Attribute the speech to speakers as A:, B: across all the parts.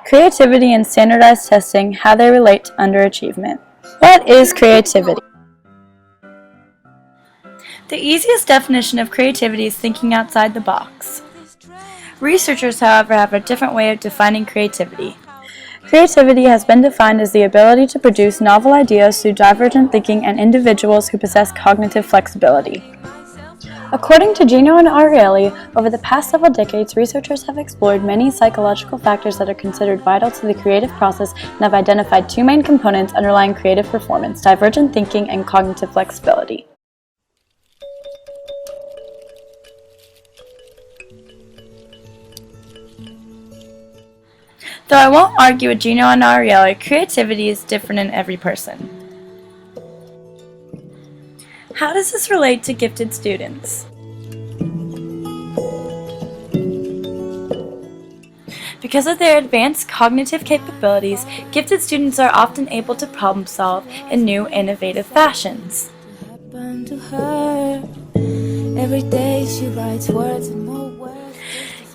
A: Creativity and standardized testing, how they relate to underachievement. What is creativity? The easiest definition of creativity is thinking outside the box. Researchers, however, have a different way of defining creativity. Creativity has been defined as the ability to produce novel ideas through divergent thinking and individuals who possess cognitive flexibility. According to Gino and Ariely, over the past several decades, researchers have explored many psychological factors that are considered vital to the creative process and have identified two main components underlying creative performance: divergent thinking and cognitive flexibility. Though I won't argue with Gino and Ariely, creativity is different in every person. How does this relate to gifted students? Because of their advanced cognitive capabilities, gifted students are often able to problem solve in new, innovative fashions.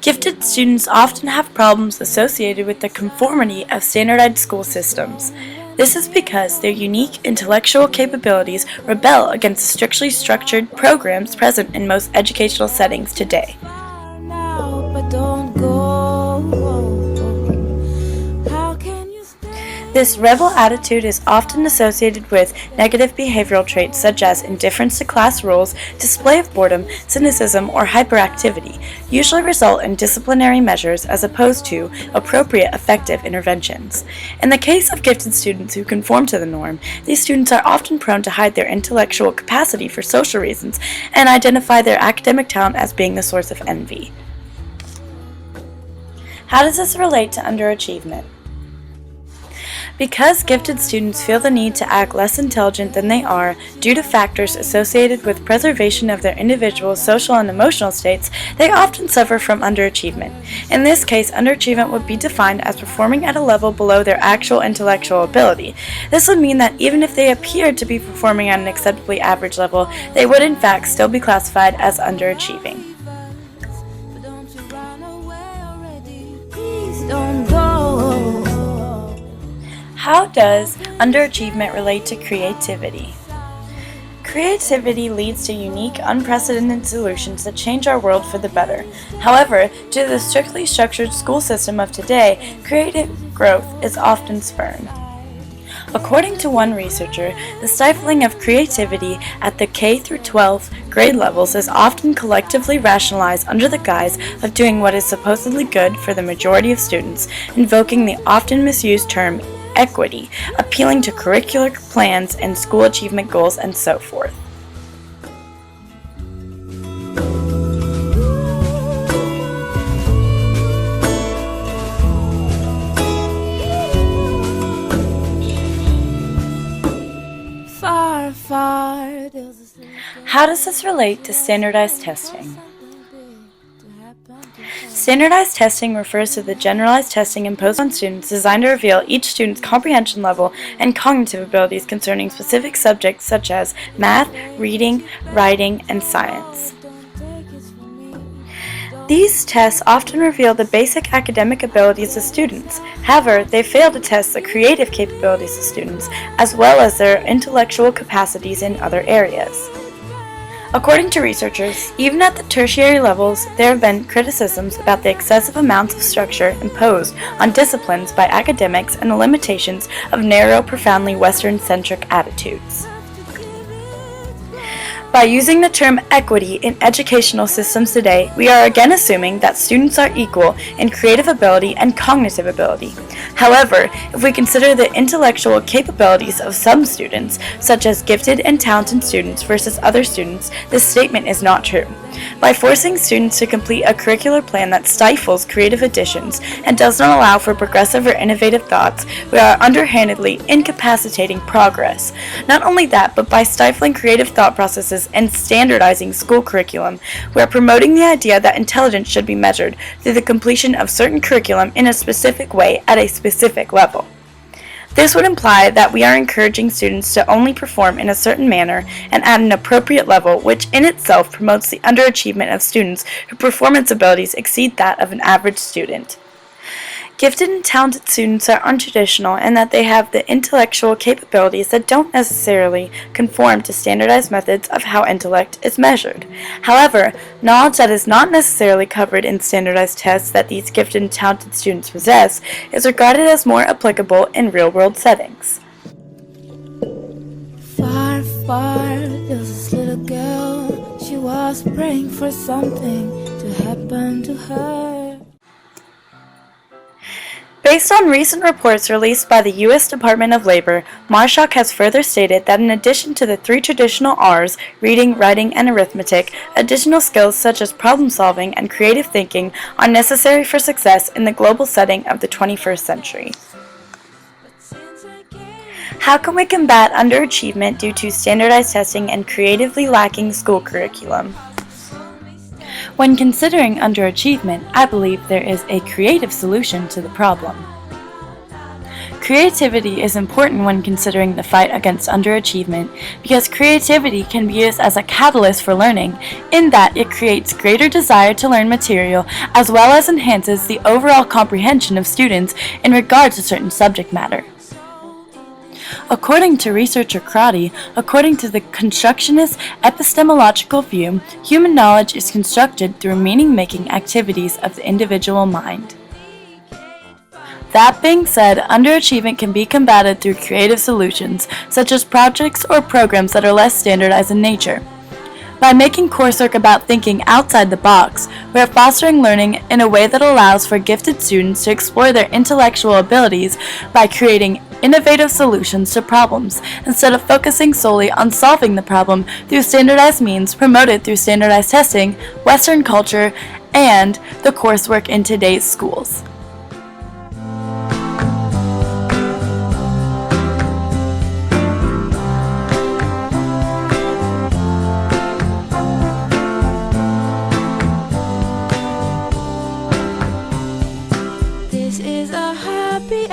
A: Gifted students often have problems associated with the conformity of standardized school systems. This is because their unique intellectual capabilities rebel against the strictly structured programs present in most educational settings today. This rebel attitude is often associated with negative behavioral traits such as indifference to class rules, display of boredom, cynicism, or hyperactivity, usually result in disciplinary measures as opposed to appropriate effective interventions. In the case of gifted students who conform to the norm, these students are often prone to hide their intellectual capacity for social reasons and identify their academic talent as being the source of envy. How does this relate to underachievement? Because gifted students feel the need to act less intelligent than they are due to factors associated with preservation of their individual social and emotional states, they often suffer from underachievement. In this case, underachievement would be defined as performing at a level below their actual intellectual ability. This would mean that even if they appeared to be performing at an acceptably average level, they would in fact still be classified as underachieving. How does underachievement relate to creativity? Creativity leads to unique, unprecedented solutions that change our world for the better. However, due to the strictly structured school system of today, creative growth is often spurned. According to one researcher, the stifling of creativity at the K through 12 grade levels is often collectively rationalized under the guise of doing what is supposedly good for the majority of students, invoking the often misused term equity, appealing to curricular plans and school achievement goals, and so forth. How does this relate to standardized testing? Standardized testing refers to the generalized testing imposed on students designed to reveal each student's comprehension level and cognitive abilities concerning specific subjects such as math, reading, writing, and science. These tests often reveal the basic academic abilities of students. However, they fail to test the creative capabilities of students, as well as their intellectual capacities in other areas. According to researchers, even at the tertiary levels, there have been criticisms about the excessive amounts of structure imposed on disciplines by academics and the limitations of narrow, profoundly Western-centric attitudes. By using the term equity in educational systems today, we are again assuming that students are equal in creative ability and cognitive ability. However, if we consider the intellectual capabilities of some students, such as gifted and talented students versus other students, this statement is not true. By forcing students to complete a curricular plan that stifles creative additions and does not allow for progressive or innovative thoughts, we are underhandedly incapacitating progress. Not only that, but by stifling creative thought processes and standardizing school curriculum, we are promoting the idea that intelligence should be measured through the completion of certain curriculum in a specific way at a specific level. This would imply that we are encouraging students to only perform in a certain manner and at an appropriate level, which in itself promotes the underachievement of students whose performance abilities exceed that of an average student. Gifted and talented students are untraditional in that they have the intellectual capabilities that don't necessarily conform to standardized methods of how intellect is measured. However, knowledge that is not necessarily covered in standardized tests that these gifted and talented students possess is regarded as more applicable in real-world settings.
B: Far, far, there was this little girl. She was praying for something to happen to her.
A: Based on recent reports released by the U.S. Department of Labor, Marshak has further stated that in addition to the 3 traditional R's, reading, writing, and arithmetic, additional skills such as problem solving and creative thinking are necessary for success in the global setting of the 21st century. How can we combat underachievement due to standardized testing and creatively lacking school curriculum? When considering underachievement, I believe there is a creative solution to the problem. Creativity is important when considering the fight against underachievement because creativity can be used as a catalyst for learning in that it creates greater desire to learn material as well as enhances the overall comprehension of students in regard to certain subject matter. According to researcher Crotty, according to the constructionist epistemological view, human knowledge is constructed through meaning-making activities of the individual mind. That being said, underachievement can be combated through creative solutions, such as projects or programs that are less standardized in nature. By making coursework about thinking outside the box, we are fostering learning in a way that allows for gifted students to explore their intellectual abilities by creating innovative solutions to problems, instead of focusing solely on solving the problem through standardized means promoted through standardized testing, Western culture, and the coursework in today's schools.
B: This is a happy